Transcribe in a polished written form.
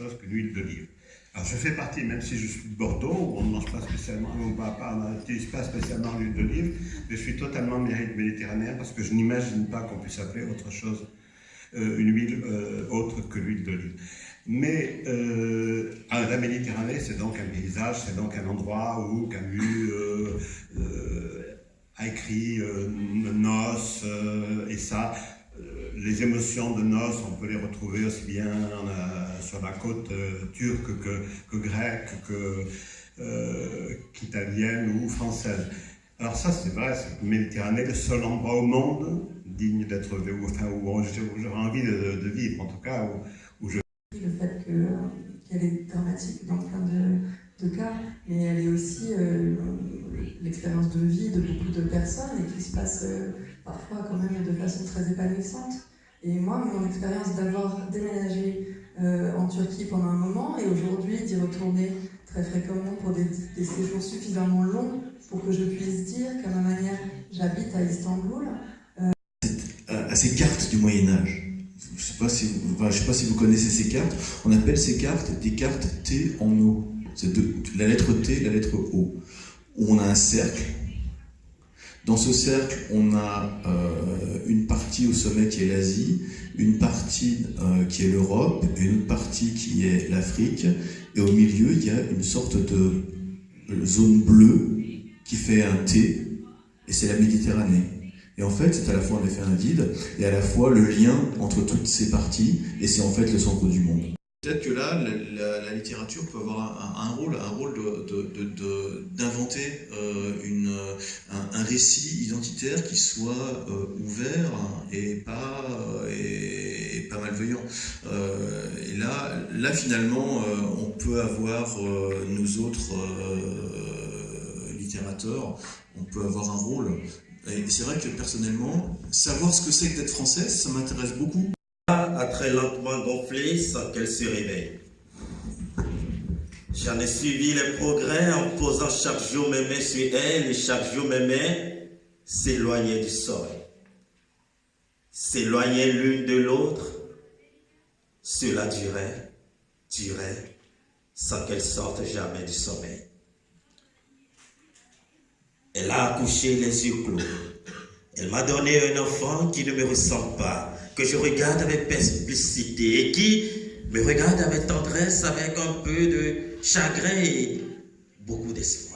chose que l'huile d'olive. Alors je fais partie, même si je suis de Bordeaux, où on ne mange pas spécialement, on n'utilise pas spécialement l'huile d'olive, je suis totalement méditerranéen parce que je n'imagine pas qu'on puisse appeler autre chose, une huile autre que l'huile d'olive. Mais la Méditerranée, c'est donc un paysage, c'est donc un endroit où Camus a écrit noces, et ça, les émotions de noces, on peut les retrouver aussi bien sur la côte turque que grecque, qu'italienne ou française. Alors ça, c'est vrai, c'est que Méditerranée, le seul endroit au monde digne d'être, enfin, où j'aurais envie de vivre, en tout cas, où je... Le fait qu'elle est dramatique dans plein de cas, mais elle est aussi l'expérience de vie de beaucoup de personnes et qui se passe parfois quand même de façon très épanouissante. Et moi, mon expérience d'avoir déménagé en Turquie pendant un moment et aujourd'hui d'y retourner très fréquemment pour des séjours suffisamment longs pour que je puisse dire qu'à ma manière, j'habite à Istanbul. À ces cartes du Moyen-Âge. Je ne sais pas si vous connaissez ces cartes. On appelle ces cartes des cartes T en O. C'est la lettre T, la lettre O. Où on a un cercle. Dans ce cercle, on a une partie au sommet qui est l'Asie, une partie qui est l'Europe, et une autre partie qui est l'Afrique. Et au milieu, il y a une sorte de zone bleue qui fait un T, et c'est la Méditerranée. Et en fait, c'est à la fois un effet un vide, et à la fois le lien entre toutes ces parties, et c'est en fait le centre du monde. Peut-être que là, la littérature peut avoir un rôle d'inventer un récit identitaire qui soit ouvert et pas malveillant. Et là finalement, on peut avoir nous autres littérateurs, on peut avoir un rôle. Et c'est vrai que personnellement, savoir ce que c'est que d'être français, ça m'intéresse beaucoup. A très lentement gonflé sans qu'elle se réveille. J'en ai suivi les progrès en posant chaque jour mes mains sur elle et chaque jour mes mains s'éloignaient du sol. S'éloignaient l'une de l'autre. Cela durait, sans qu'elle sorte jamais du sommeil. Elle a accouché les yeux clos. Elle m'a donné un enfant qui ne me ressemble pas, que je regarde avec perspicacité et qui me regarde avec tendresse, avec un peu de chagrin et beaucoup d'espoir.